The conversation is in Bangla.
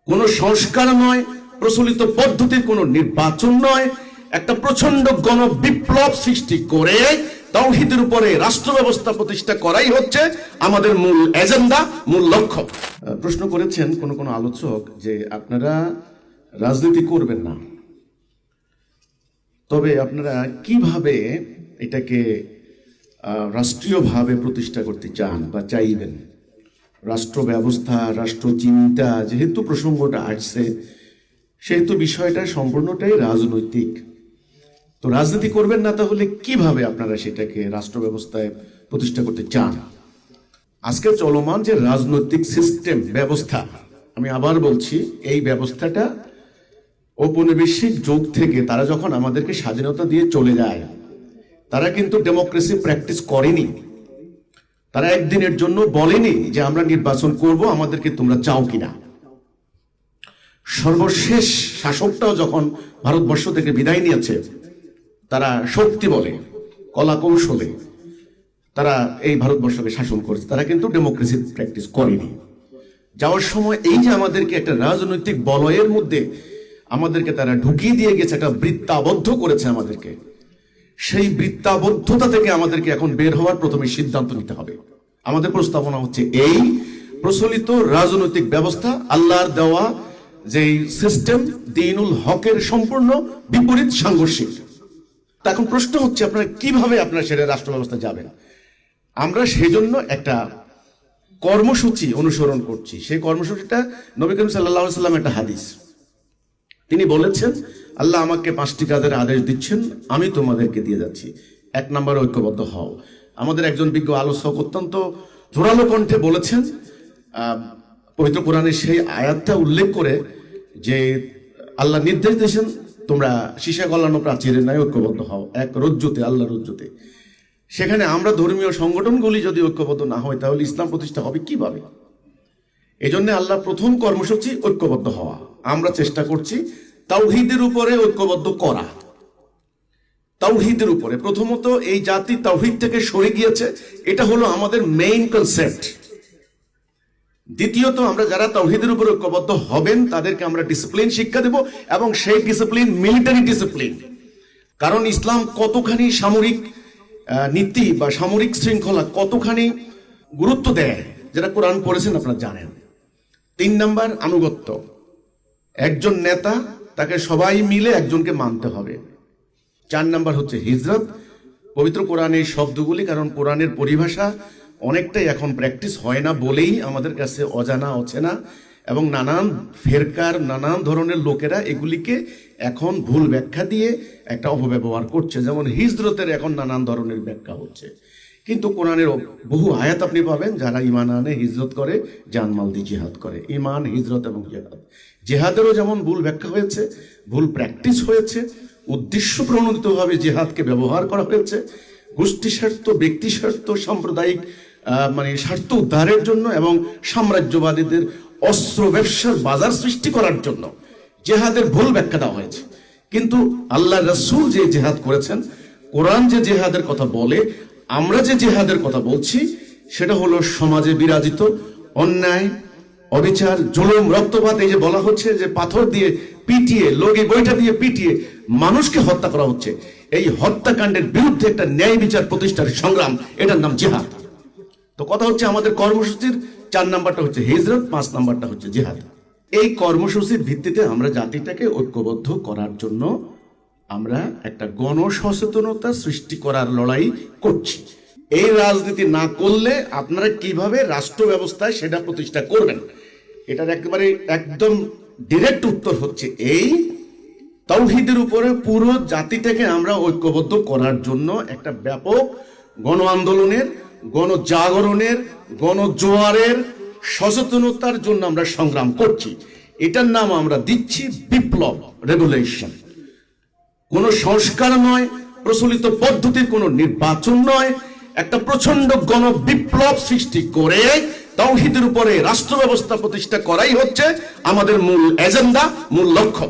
কোনো সংস্কার নয়, প্রচলিত পদ্ধতির কোনো নির্বাচন নয়, একটা প্রচন্ড গণবিপ্লব সৃষ্টি করে তাওহীদের উপরে রাষ্ট্র ব্যবস্থা প্রতিষ্ঠা করাই হচ্ছে আমাদের মূল এজেন্ডা, মূল লক্ষ্য। প্রশ্ন করেছেন কোন আলোচক যে আপনারা রাজনীতি করবেন না, তবে আপনারা কিভাবে এটাকে রাষ্ট্রীয়ভাবে প্রতিষ্ঠা করতে চান বা চাইবেন। রাষ্ট্র ব্যবস্থা, রাষ্ট্র চিন্তা, যেহেতু প্রসঙ্গটা আসছে সেহেতু বিষয়টা সম্পূর্ণটাই রাজনৈতিক। তো রাজনীতি করবেন না, তাহলে কিভাবে আপনারা সেটাকে রাষ্ট্র ব্যবস্থায় প্রতিষ্ঠা করতে চান। আজকে চলমান যে রাজনৈতিক সিস্টেম ব্যবস্থা, আমি আবার বলছি, এই ব্যবস্থাটা ঔপনিবেশিক যুগ থেকে তারা যখন আমাদেরকে স্বাধীনতা দিয়ে চলে যায়, তারা কিন্তু ডেমোক্রেসি প্র্যাকটিস করেনি। তারা একদিনের জন্য বলেনি যে আমরা নির্বাচন করব, আমাদেরকে তোমরা চাও কিনা। সর্বশেষ শাসকটাও যখন ভারতবর্ষ থেকে বিদায় নিয়েছে, তারা শক্তি বলে, কলা কৌশলে তারা এই ভারতবর্ষকে শাসন করেছে। তারা কিন্তু ডেমোক্রেসি প্র্যাকটিস করেনি। যাওয়ার সময় এই যে আমাদেরকে একটা রাজনৈতিক বলয়ের মধ্যে আমাদেরকে তারা ঢুকিয়ে দিয়ে গেছে, একটা বৃত্তাবদ্ধ করেছে আমাদেরকে। সেই বৃত্তাবদ্ধতা থেকে আমাদেরকে এখন বের হওয়ার প্রথমে সিদ্ধান্ত নিতে হবে। আমাদের প্রস্তাবনা হচ্ছে এই প্রচলিত রাজনৈতিক ব্যবস্থা আল্লাহর দেওয়া যে সিস্টেম, দ্বীনুল হকের সম্পূর্ণ বিপরীত, সাংঘর্ষিক। এখন প্রশ্ন হচ্ছে আপনারা কিভাবে সেটা রাষ্ট্র ব্যবস্থা যাবেন। আমরা সেজন্য একটা কর্মসূচি অনুসরণ করছি। সেই কর্মসূচিটা নবী করিম সাল্লাল্লাহু আলাইহি ওয়াসাল্লাম একটা হাদিস, তিনি বলেছেন আল্লাহ আমাকে 5টি কাজের আদেশ দিচ্ছেন, আমি তোমাদেরকে দিয়ে যাচ্ছি। 1 নম্বর, ঐক্যবদ্ধ হও। আমাদের একজন বিজ্ঞ আলোচক অত্যন্ত জোরালো কণ্ঠে বলেছেন, পবিত্র কোরআনের সেই আয়াতটা উল্লেখ করে যে আল্লাহ নির্দেশ দিয়েছেন তোমরা সীসা গলানো প্রাচীরের ন্যায় ঐক্যবদ্ধ হও, এক রজ্জুতে, আল্লাহ রজ্জুতে। সেখানে আমরা ধর্মীয় সংগঠনগুলি যদি ঐক্যবদ্ধ না হয়, তাহলে ইসলাম প্রতিষ্ঠা হবে কিভাবে? এই জন্য আল্লাহ প্রথম কর্মসূচি ঐক্যবদ্ধ হওয়া। আমরা চেষ্টা করছি তাওহীদের উপরে ঐক্যবদ্ধ করা। তাওহীদের উপরে প্রথমত এই জাতি তাওহীদ থেকে সরে গিয়েছে, এটা হলো আমাদের মেইন কনসেপ্ট। দ্বিতীয়ত, আমরা যারা তাওহীদের উপর ঐক্যবদ্ধ হবেন তাদেরকে আমরা ডিসিপ্লিন শিক্ষা দেব, এবং সেই ডিসিপ্লিন মিলিটারি ডিসিপ্লিন। কারণ ইসলাম কতখানি সামরিক নীতি বা সামরিক শৃঙ্খলা কতখানি গুরুত্ব দেয়, যেটা কোরআন পড়েছেন আপনারা জানেন। 3 নাম্বার, আনুগত্য। একজন নেতা, তাকে সবাই মিলে একজনকে মানতে হবে। 4 নাম্বার হচ্ছে হিজরত। পবিত্র কোরআনের শব্দগুলি, কারণ কোরআনের পরিভাষা অনেকটাই এখন প্র্যাকটিস হয় না বলেই আমাদের কাছে অজানা, অচেনা, এবং নানান ফেরকার, নানান ধরনের লোকেরা এগুলিকে এখন ভুল ব্যাখ্যা দিয়ে একটা অপব্যবহার করছে। যেমন হিজরতের এখন নানান ধরনের ব্যাখ্যা হচ্ছে, কিন্তু কোরআনের বহু আয়াত আপনি পাবেন যারা ঈমান আনে, হিজরত করে, জানমাল দিয়ে জিহাদ করে। ঈমান, হিজরত এবং জিহাদ। জিহাদেরও যেমন ভুল ব্যাখ্যা হয়েছে, ভুল প্র্যাকটিস হয়েছে, উদ্দেশ্য প্রণোদিতভাবে জিহাদকে ব্যবহার করা হয়েছে গোষ্ঠী স্বার্থ, ব্যক্তি স্বার্থ, সাম্প্রদায়িক স্বার্থ উদ্ধারের জন্য এবং সাম্রাজ্যবাদীদের অস্ত্র ব্যবসার বাজার সৃষ্টি করার জন্য জেহাদের ভুল ব্যাখ্যা দেওয়া হয়েছে। কিন্তু আল্লাহ রাসূল যে জেহাদ করেছেন, কোরআন যে জেহাদের কথা বলে, আমরা যে জেহাদের কথা বলছি, সেটা হলো সমাজে বিরাজিত অন্যায়, অবিচার, জুলুম, রক্তপাত। এই যে বলা হচ্ছে যে পাথর দিয়ে পিটিয়ে, লগি বইটা দিয়ে পিটিয়ে মানুষকে হত্যা করা হচ্ছে, এই হত্যাকাণ্ডের বিরুদ্ধে একটা ন্যায় বিচার প্রতিষ্ঠার সংগ্রাম, এটার নাম জিহাদ। তো কথা হচ্ছে আমাদের কর্মসূচির 4 নাম্বারটা হচ্ছে হিজরত, 5 নাম্বারটা হচ্ছে জিহাদ। এই কর্মসূচির ভিত্তিতে আমরা জাতিটাকে ঐক্যবদ্ধ করার জন্য আমরা একটা গণসচেতনতা সৃষ্টি করার লড়াই করছি। এই রাজনীতি না করলে আপনারা কিভাবে রাষ্ট্র ব্যবস্থায় সেটা প্রতিষ্ঠা করবেন, এটার একেবারে একদম ডিরেক্ট উত্তর হচ্ছে এই তাওহীদের উপরে পুরো জাতিটাকে আমরা ঐক্যবদ্ধ করার জন্য একটা ব্যাপক গণ আন্দোলনের, গণজাগরণের, গণজোয়ারের, সচেতনতার জন্য আমরা সংগ্রাম করছি। এটার নাম আমরা দিচ্ছি বিপ্লব, রেভলিউশন। কোনো সংস্কার নয়, প্রচলিত পদ্ধতির কোনো নির্বাচন নয়, একটা প্রচন্ড গণবিপ্লব সৃষ্টি করে তাওহীদের উপরে রাষ্ট্র ব্যবস্থা প্রতিষ্ঠা করাই হচ্ছে আমাদের মূল এজেন্ডা, মূল লক্ষ্য।